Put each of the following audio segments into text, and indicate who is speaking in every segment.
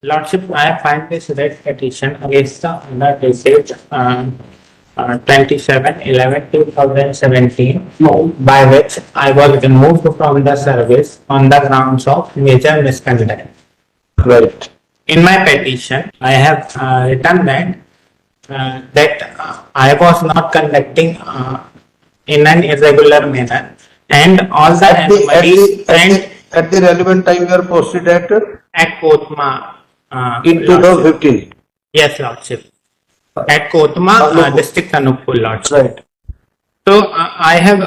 Speaker 1: Lordship, I find this writ petition against the owner dated 27/11/2017, by which I was removed from the service on the grounds of major misconduct.
Speaker 2: Right.
Speaker 1: In my petition, I have written that I was not conducting in an irregular manner, and all the anomalies
Speaker 2: At the relevant time, you are posted at
Speaker 1: at Kotma.
Speaker 2: in 2015.
Speaker 1: Yes, Lordship. At Kotma, district Anuppur, Lordship.
Speaker 2: Right.
Speaker 1: So I have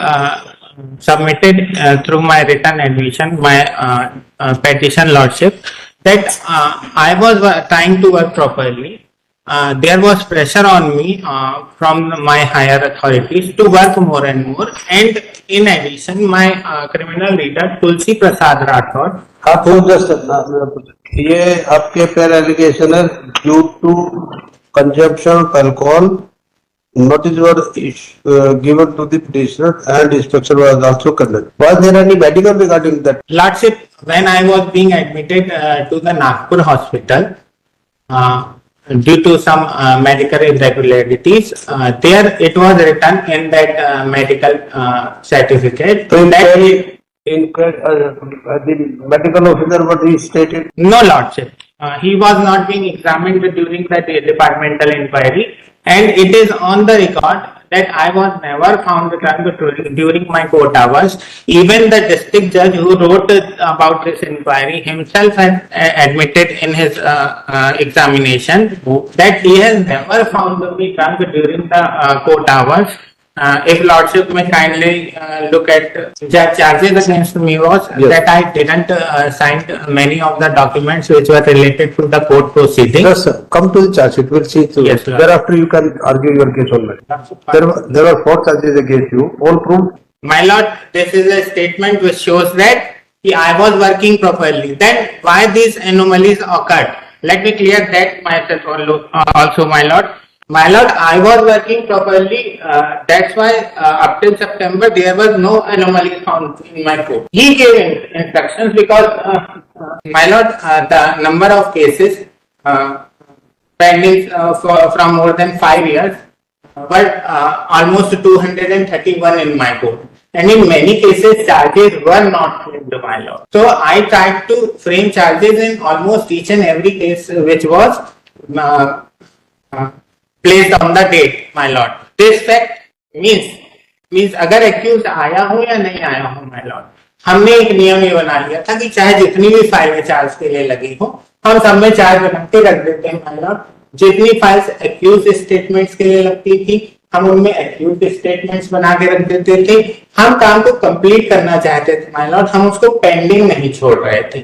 Speaker 1: submitted through my written admission my petition, Lordship, that I was trying to work properly. There was pressure on me from my higher authorities to work more and more, and in addition, my criminal leader Tulsi Prasad Rathod.
Speaker 2: आप just ये आपके pair allegation है due to consumption of alcohol notice was given to the petitioner and inspection was also conducted. Was there any medical regarding that?
Speaker 1: Lordship, when I was being admitted to the Nagpur hospital due to some medical irregularities, there it was written in that medical certificate
Speaker 2: So
Speaker 1: that
Speaker 2: the medical officer what he stated?
Speaker 1: no, Lordship, he was not being examined during the departmental inquiry, and it is on the record that I was never found drunk during my court hours. Even the district judge who wrote about this inquiry himself has admitted in his examination that he has never found me drunk during the court hours. If Lordship may kindly look at the charges against me was that I didn't sign many of the documents which were related to the court proceedings.
Speaker 2: Yes, sir. Come to the charge sheet. We'll see through.
Speaker 1: Yes, sir.
Speaker 2: Thereafter, you can argue your case on that. There were 4 charges against you. All proved.
Speaker 1: My lord, this is a statement which shows that I was working properly. Then why these anomalies occurred? Let me clear that myself also, my lord. My lord, I was working properly. That's why up till September there was no anomalies found in my court. He gave instructions because, my lord, the number of cases pending from more than 5 years were almost 231 in my court. And in many cases, charges were not framed, my lord. So I tried to frame charges in almost each and every case which was placed on the date, my lord. This fact means अगर accused आया हो या नहीं आया हो, my lord, हमने एक नियम ये बना लिया था कि चाहे जितनी भी फाइलें चार्ज के लिए लगी हो, हम सब में चार्ज बना के रख देते हैं, my lord. जितनी फाइल्स एक्यूज स्टेटमेंट्स के लिए लगती थी, हम उनमें एक्यूज स्टेटमेंट्स बना के रख देते थे. हम काम को कंप्लीट करना चाहते थे, my lord. हम उसको पेंडिंग नहीं छोड़ रहे थे.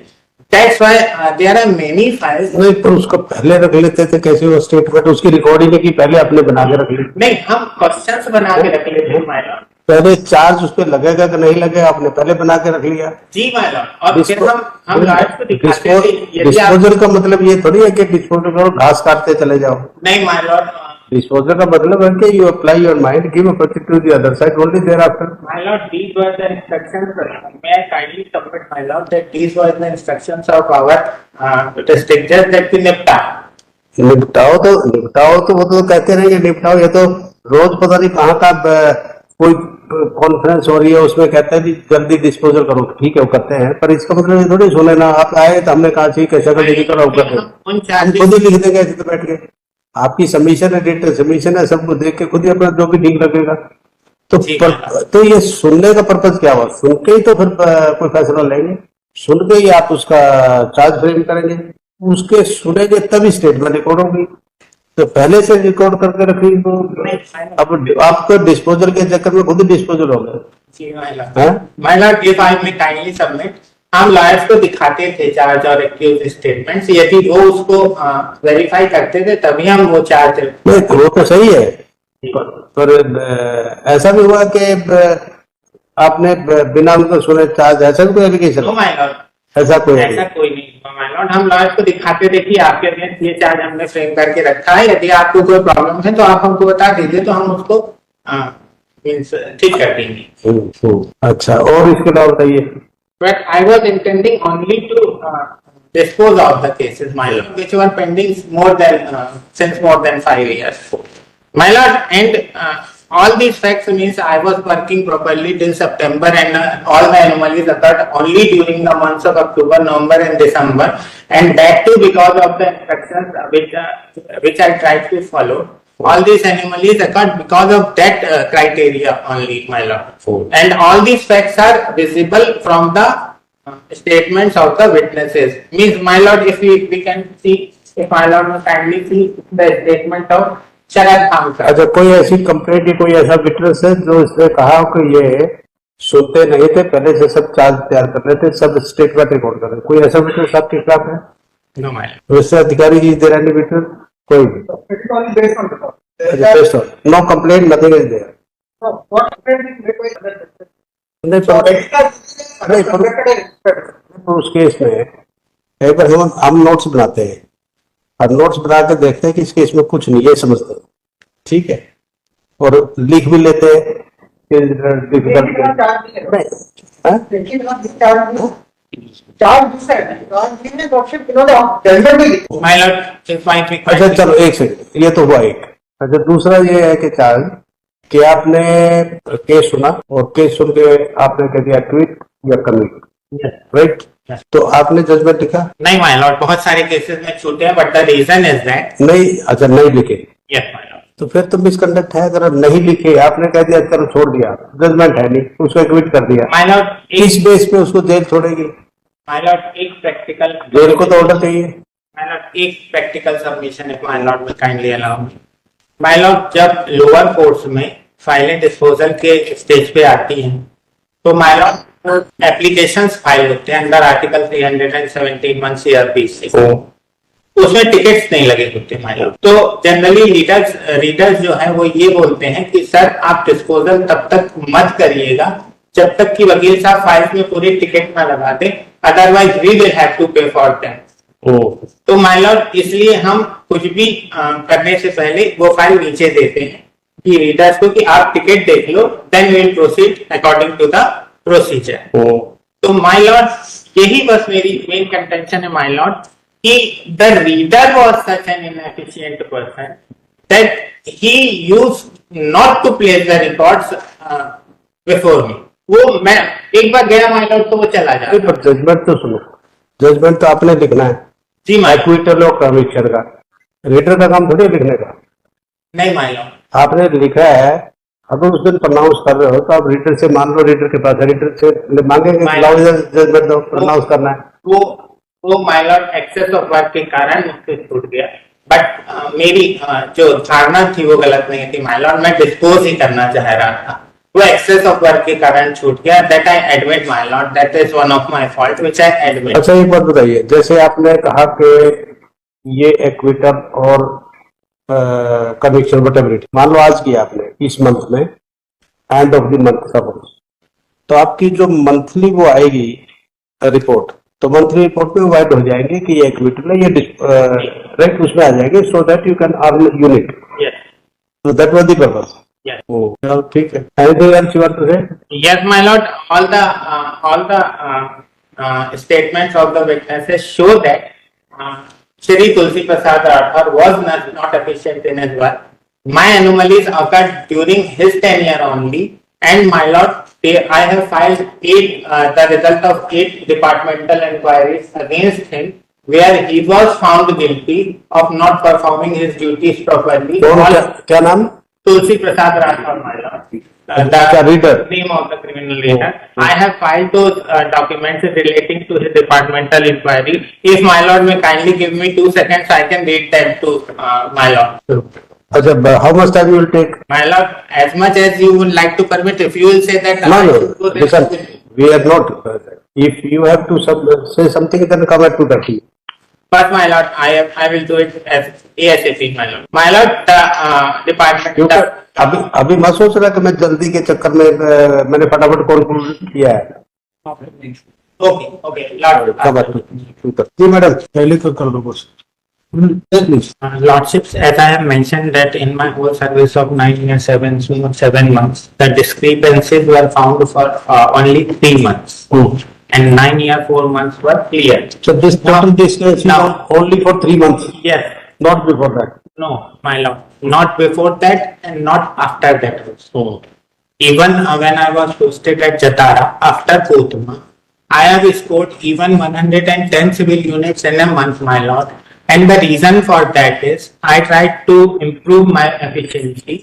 Speaker 1: That's why there are many files.
Speaker 2: नहीं तो उसको पहले रख लेते थे, कैसे वो स्टेटमेंट उसकी रिकॉर्डिंग है कि पहले आपने बना के रख ली?
Speaker 1: नहीं, हम क्वेश्चंस बना के रख लेते हैं, my lord.
Speaker 2: पहले चार्ज उस पर लगेगा कि नहीं लगेगा, आपने पहले बना के रख लिया.
Speaker 1: जी my lord. और फिर हम लास्ट को दिखाते थे.
Speaker 2: डिस्पोजल का मतलब ये थोड़ी है कि डिस्पोजल करो घास काटते चले जाओ.
Speaker 1: नहीं my lord.
Speaker 2: डिस्पोजल का मतलब है कि you apply your mind, give opportunity to the other side only thereafter.
Speaker 1: My lord, these were the instructions. May I kindly submit, my lord, that these were the instructions of our district judge that we
Speaker 2: निपटाओ तो वो तो कहते रहेंगे निपटाओ. ये तो रोज पता नहीं कहाँ का कोई कॉन्फ्रेंस हो रही है, उसमें कहते हैं जी जल्दी डिस्पोजल करो. ठीक है, वो करते हैं, पर इसका मतलब ये थोड़ी सुने ना आप आए तो हमने कहा ठीक है शक्ल करो करते हैं. खुद ही लिख देंगे ऐसे तो बैठ के. आपकी सबमिशन है, डेट सबमिशन है, सबको देख के खुद ही अपना जो भी ठीक लगेगा. तो ये सुनने का पर्पज क्या हुआ? सुन के ही तो फिर कोई फैसला लेंगे. सुन के ही आप उसका चार्ज फ्रेम करेंगे. उसके सुनेंगे तभी स्टेटमेंट रिकॉर्ड होगी. तो पहले से रिकॉर्ड करके रखी तो अब आपको डिस्पोजल के चक्कर में खुद ही डिस्पोजल हो गए.
Speaker 1: My lord, if I may kindly submit, हम लॉयर्स को दिखाते थे चार्ज और एक्यूज स्टेटमेंट्स. यदि वो उसको वेरीफाई करते थे तभी हम वो चार्ज.
Speaker 2: नहीं, वो तो सही है, पर ऐसा भी हुआ कि आपने बिना उनको सुने चार्ज, ऐसा भी कोई एलिगेशन? ऐसा कोई
Speaker 1: नहीं, माय लॉर्ड. हम लॉयर्स को दिखाते थे कि आपके अगेंस्ट ये चार्ज हमने फ्रेम करके रखा है. यदि आपको कोई प्रॉब्लम है तो आप हमको बता दीजिए, तो हम उसको ठीक कर देंगे.
Speaker 2: अच्छा, और इसके अलावा बताइए.
Speaker 1: But I was intending only to dispose of the cases, my lord, which were pending since more than 5 years. My lord, and all these facts means I was working properly till September, and all the anomalies occurred only during the months of October, November, and December, and that too because of the instructions which I tried to follow. All these anomalies occurred because of that criteria only, my lord. And all these facts are visible from the statements of the witnesses. Means, my lord, if we can see, if my lord will kindly see the statement of शरद खान।
Speaker 2: अच्छा, कोई ऐसी complaint या कोई ऐसा witness है जो इसने कहा कि ये सुनते नहीं थे, पहले से सब चार्ज तैयार कर रहे थे, सब स्टेटमेंट रिकॉर्ड कर रहे थे, कोई ऐसा विटनेस आपके खिलाफ है?
Speaker 1: नो माय
Speaker 2: वैसे अधिकारी जी दे रहे विटनेस कोई भी? No complaint, nothing is there. उस केस में कई बार हम नोट्स बनाते हैं और नोट्स बना के देखते हैं कि इस केस में कुछ नहीं है, समझते हैं, ठीक है, और लिख भी लेते हैं। अच्छा चलो एक सेकंड, ये तो हुआ एक। अच्छा, दूसरा ये है कि चार्ज कि आपने केस सुना और केस सुन के आपने कह दिया क्विट या कमिट, राइट? तो आपने जजमेंट लिखा?
Speaker 1: नहीं माय लॉर्ड, बहुत सारे केसेस में छूटे हैं, but the reason is that
Speaker 2: नहीं। अच्छा, नहीं लिखे?
Speaker 1: Yes my lord.
Speaker 2: तो फिर तो मिसकंडक्ट है। अगर नहीं लिखे, आपने कह दिया चलो छोड़ दिया, जजमेंट है नहीं, उसको क्विट कर दिया,
Speaker 1: माय लॉर्ड,
Speaker 2: इस बेस पे उसको जेल छोड़ेगी?
Speaker 1: माय लॉर्ड, एक प्रैक्टिकल,
Speaker 2: जेल को तो ऑर्डर चाहिए।
Speaker 1: माय लॉर्ड, एक प्रैक्टिकल सबमिशन है माय लॉर्ड, में kindly allow me. My Lord, जब लोअर कोर्ट्स में फाइल डिस्पोजल के स्टेज पे आती हैं, तो माय लॉर्ड एप्लीकेशंस फाइल होते हैं अंडर आर्टिकल 371 CRPC, उसमें टिकट्स नहीं लगे होते माय लॉर्ड। तो जनरली रीडर्स जो है वो ये बोलते हैं कि सर आप डिस्पोजल तब तक मत करिएगा जब तक कि वकील साहब फाइल में पूरी टिकट ना लगा दे, otherwise we will have to pay for them. तो माय लॉर्ड, इसलिए हम कुछ भी करने से पहले वो फाइल नीचे देते हैं कि रीडर्स को कि आप टिकट देख लो, then we will proceed according to the procedure. तो माय लॉर्ड, यही बस मेरी मेन कंटेंशन है माय लॉर्ड, कि the reader was such an inefficient person that he used not to place the records before me. वो मैं एक बार गया माय लॉर्ड तो वो चला जाता।
Speaker 2: पर जजमेंट तो सुनो, जजमेंट तो आपने लिखना है
Speaker 1: जी माय
Speaker 2: एक्विटल और कन्विक्शन का, रीडर का काम थोड़ी लिखने का।
Speaker 1: नहीं माय लॉर्ड, आपने
Speaker 2: लिखा है, अगर उस दिन प्रोनाउंस कर रहे हो तो आप रीडर से मान लो, रीडर के पास है, रीडर से मांगेंगे जजमेंट दो, प्रोनाउंस करना है।
Speaker 1: वो my lord excess of work के कारण मुझसे छूट गया, बट मेरी जो धारणा थी वो गलत नहीं थी माय लॉर्ड, मैं डिस्पोज ही करना चाह रहा था, वो एक्सेस ऑफ वर्क के कारण छूट गया। That I admit my Lord, that is one of my fault which I admit.
Speaker 2: अच्छा, एक बात बताइए, जैसे आपने कहा कि ये एक्विटल और कन्विक्शन वटेबिलिटी मान लो आज किया आपने इस मंथ में, end of the month suppose, तो आपकी जो मंथली वो आएगी रिपोर्ट, तो मंथली रिपोर्ट में वाइड हो जाएंगे कि ये एक्विटल है, ये राइट, उसमें आ जाएंगे, so that you can earn unit. So that was the purpose.
Speaker 1: Yes.
Speaker 2: Oh, well, ठीक है। Anything else you want to say?
Speaker 1: Yes, my lord. All the statements of the witnesses show that Shri Tulsi Prasad Rathore was not efficient in his work. My anomalies occurred during his tenure only, and my lord, I have filed the result of 8 departmental inquiries against him, where he was found guilty of not performing his duties properly.
Speaker 2: क्या नाम?
Speaker 1: Tulsi Prasad Rathore, my lord.
Speaker 2: The reader.
Speaker 1: Name of the criminal leader. I have filed those documents relating to his departmental inquiry. If my lord may kindly give me 2 seconds, I can read them to my lord.
Speaker 2: अच्छा, how much time you will take?
Speaker 1: My lord, as much as you would like to permit. If you will say that
Speaker 2: no, listen, we are not. If you have to say something, then come at 2:30.
Speaker 1: But my lord, I will do it as ASAP, my lord. My lord, the department.
Speaker 2: अभी मत सोच रहा कि मैं जल्दी के चक्कर में मैंने फटाफट कॉल किया है।
Speaker 1: Okay, lord.
Speaker 2: जी मैडम, पहले तो कर दो बस।
Speaker 1: Lordships, as I have mentioned that in my whole service of 9 years, 7 months, the discrepancies were found for only 3 months. and 9 years 4 months were clear.
Speaker 2: So this total distance is
Speaker 1: now-
Speaker 2: only for 3 months,
Speaker 1: Yes,
Speaker 2: not before that.
Speaker 1: no, my lord, not before that and not after that also. Even when I was posted at Jatara after Kotuma, I have scored even 110 civil units in a month, my lord. And the reason for that is I tried to improve my efficiency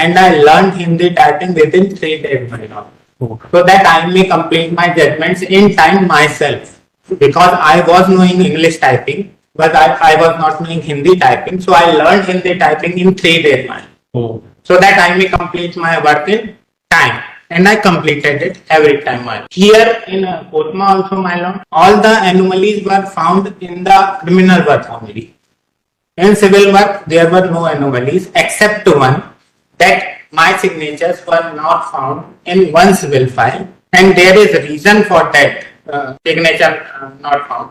Speaker 1: and I learned Hindi typing within 3 days, my lord. So that I may complete my judgments in time myself. Because I was knowing English typing, but I was not knowing Hindi typing. So I learned Hindi typing in 3 days, my lord. So that I may complete my work in time. And I completed it every time. My lord. Here in Kotma also, my lord, all the anomalies were found in the criminal work only. In civil work, there were no anomalies except one, that my signatures were not found in one civil file, and there is a reason for that signature not found.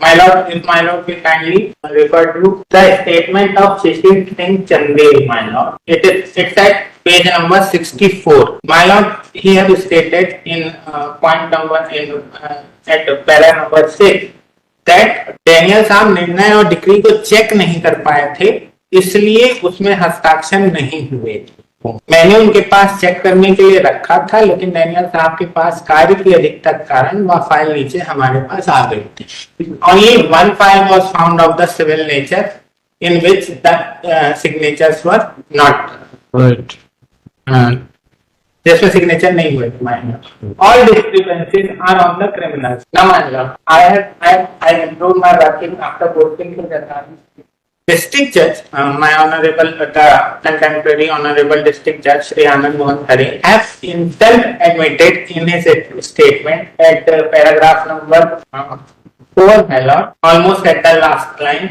Speaker 1: My lord, if my lord will kindly refer to the statement of Shishir Singh Chandel, my lord. It's at page number 64. My lord, he have stated in point number at para number 6 that Daniel साहब निर्णय और decree को check नहीं कर पाए थे, इसलिए उसमें हस्ताक्षर नहीं हुए थे। मैंने उनके पास चेक करने के लिए रखा था, लेकिन डेनियल साहब के पास कार्य की अधिकता के कारण वह फाइल नीचे हमारे पास आ गई थी। Only one file was found of the civil nature in which the signatures were not
Speaker 2: Right.
Speaker 1: जिसमें सिग्नेचर नहीं हुए थे। All discrepancies are on the criminals. Now, my lord, I improved my working after posting to Jatara. District Judge, my honorable, contemporary honorable District Judge Shri Anand Mohan Khare, have himself admitted in his statement at paragraph number 4, my lord, almost at the last line,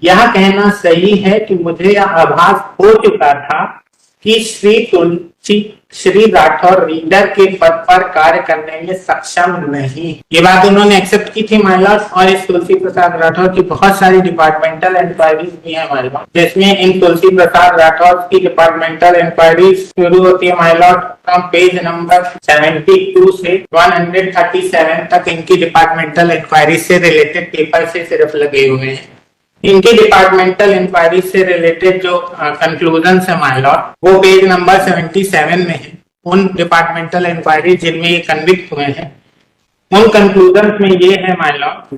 Speaker 1: यह कहना सही है कि मुझे यह आभास हो चुका था कि श्री राठौर रीडर के पद पर कार्य करने में सक्षम नहीं। ये बात उन्होंने एक्सेप्ट की थी माय लॉर्ड, और इस तुलसी प्रसाद राठौर की बहुत सारी डिपार्टमेंटल इंक्वायरीज भी है माय लॉर्ड, जिसमें इन तुलसी प्रसाद राठौर की डिपार्टमेंटल इंक्वायरीज शुरू होती है my Lord from page number 72 से 137 तक। इनकी डिपार्टमेंटल इंक्वायरी से रिलेटेड पेपर से सिर्फ लगे हुए हैं। इनकी डिपार्टमेंटल इंक्वायरी से रिलेटेड जो कंक्लूजन है माय लॉर्ड, वो पेज नंबर 77 में है। उन डिपार्टमेंटल इंक्वायरी जिनमें ये कन्विक्ट हुए हैं, उन कंक्लूजन में ये है माय लॉर्ड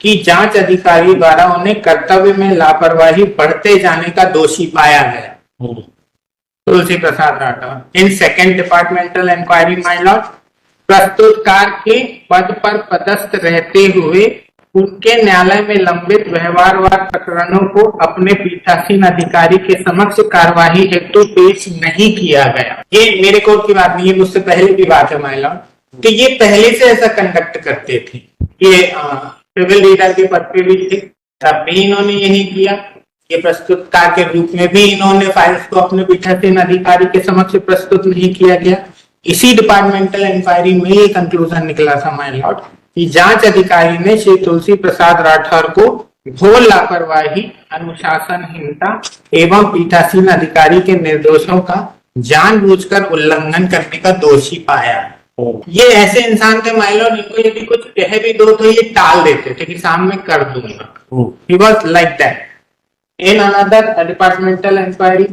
Speaker 1: कि जांच अधिकारी द्वारा उन्हें कर्तव्य में लापरवाही बढ़ते जाने का दोषी पाया गया। Tulsi Prasad Rathore in second departmental inquiry my lord, प्रस्तुतकार के पद पर पदस्थ रहते हुए उनके न्यायालय में लंबित व्यवहारवाद प्रकरणों को अपने पीठासीन अधिकारी के समक्ष कार्यवाही हेतु पेश नहीं किया गया। ये मेरे कोर्ट की बात नहीं है, मुझसे पहले की बात है माय लॉर्ड, कि ये पहले से ऐसा कंडक्ट करते थे। ये सिविल रीडर के पद पे भी थे, तब भी इन्होंने यही किया। ये प्रस्तुतकार के रूप में भी इन्होंने फाइल्स को अपने पीठासीन अधिकारी के समक्ष प्रस्तुत नहीं किया गया। इसी डिपार्टमेंटल इंक्वायरी में ये कंक्लूजन निकला था माय लॉर्ड कि जांच अधिकारी ने श्री तुलसी प्रसाद राठौर को घोर लापरवाही, अनुशासनहीनता एवं पीठासीन अधिकारी के निर्देशों का जानबूझकर उल्लंघन करने का दोषी पाया। ये ऐसे इंसान थे माय लॉर्ड, इनको यदि कुछ कह भी दो तो ये टाल देते थे कि सामने कर दूंगा। He was like that. In another departmental inquiry,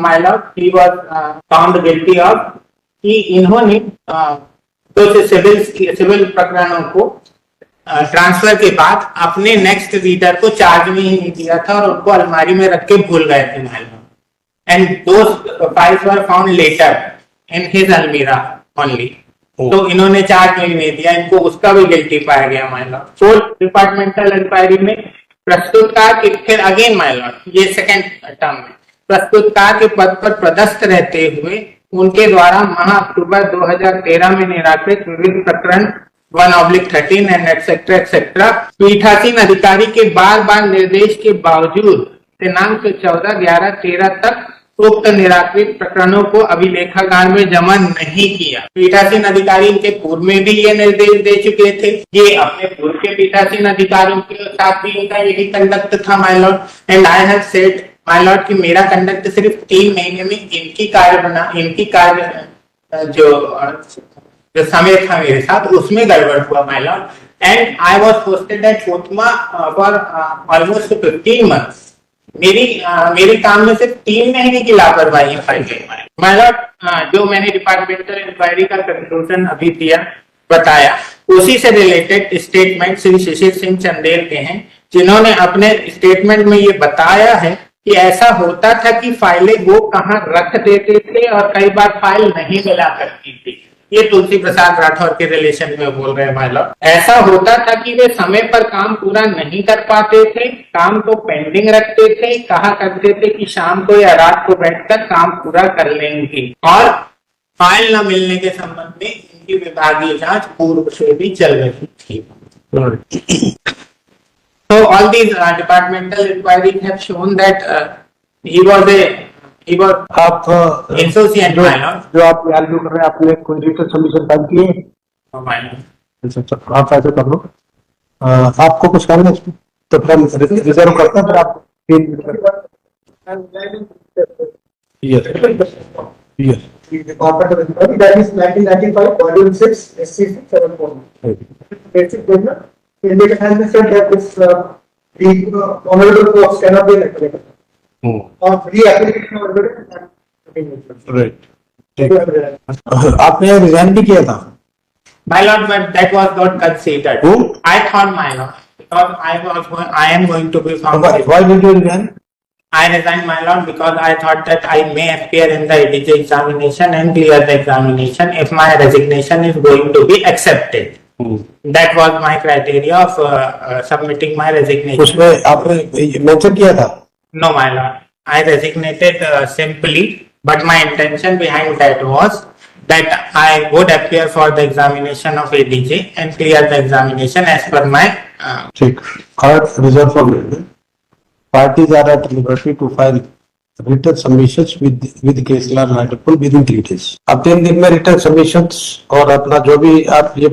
Speaker 1: my lord, he was found guilty of कि इन्होंने तो सिविल प्रकरणों को ट्रांसफर के बाद अपने नेक्स्ट रीडर को चार्ज में ही नहीं दिया था और उनको अलमारी में रख के भूल गए थे my lord, and those files were found later in his अलमीरा ओनली। तो इन्होंने चार्ज में ही नहीं दिया, इनको उसका भी गिल्टी पाया गया my lord. Fourth departmental inquiry में प्रस्तुतकार के, फिर अगेन माय लॉर्ड, ये सेकंड टर्म में प्रस्तुतकार के पद पर पदस्थ रहते हुए उनके द्वारा माह अक्टूबर 2013 में निराकृत विविध प्रकरण 1/13 एंड एक्सेट्रा एक्सेट्रा पीठासीन अधिकारी के बार बार निर्देश के बावजूद दिनांक 14/11/13 तक उक्त निराकृत प्रकरणों को अभिलेखागार में जमा नहीं किया। पीठासीन अधिकारी इनके पूर्व में भी ये निर्देश दे चुके थे। ये अपने पूर्व के पीठासीन अधिकारियों के साथ भी इनका यही कंडक्ट था my lord, and I have said my lord कि मेरा कंडक्ट सिर्फ 3 महीने में इनकी कार्य जो जो समय था मेरे साथ उसमें गड़बड़ हुआ my lord and I was posted at Kotma for almost 15 months. मेरे काम में सिर्फ 3 महीने की लापरवाही पाई गई माय लॉर्ड। जो मैंने डिपार्टमेंटल इंक्वायरी का कंक्लूजन अभी दिया बताया उसी से रिलेटेड स्टेटमेंट श्री शिशिर सिंह चंदेल के हैं, जिन्होंने अपने स्टेटमेंट में ये बताया है कि ऐसा होता था कि फाइलें वो कहाँ रख देते थे और कई बार फाइल नहीं मिला करती थी। ये तुलसी प्रसाद राठौर के रिलेशन में बोल रहे हैं माय लॉर्ड। ऐसा होता था कि वे समय पर काम पूरा नहीं कर पाते थे, काम को पेंडिंग रखते थे, कहा करते थे कि शाम को या रात को बैठकर काम पूरा कर लेंगे और फाइल न मिलने के संबंध में इनकी विभागीय जांच पूर्व से भी चल रही थी। So all these departmental inquiries have shown that he was
Speaker 2: आप
Speaker 1: insouciant, my lord.
Speaker 2: जो आप आर्ग्यू कर रहे हैं, आपने कोई रिटर्न सबमिशन फाइल किए?
Speaker 1: Oh, my lord.
Speaker 2: अच्छा, आप ऐसे कर लो। आपको कुछ करना है इसमें तो फिर रिजर्व करते हैं, फिर आप 3 minute
Speaker 3: Department of Inquiry, that is 1995, Volume 6, SC 7.1. Basic government, India has been said that this, the honorable courts cannot be elected. Or re-application of evidence.
Speaker 2: Right. आपने रिजाइन भी किया था?
Speaker 1: My lord, but that was not considered.
Speaker 2: Who?
Speaker 1: I thought, my lord, because I am going to be found.
Speaker 2: Why did you resign?
Speaker 1: I resigned, my lord, because I thought that I may appear in the ADJ examination and clear the examination if my resignation is going to be accepted. That was my criteria of submitting my resignation.
Speaker 2: उसमें आपने mention किया था?
Speaker 1: No, my lord. I resignated simply, but my intention behind that was that I would appear for the examination of ADJ and clear the examination as per my.
Speaker 2: ठीक। Third, reserve for parties are at liberty to file written submissions with case law written within 3 days। अब 3 दिन में return submissions और अपना जो भी आप ये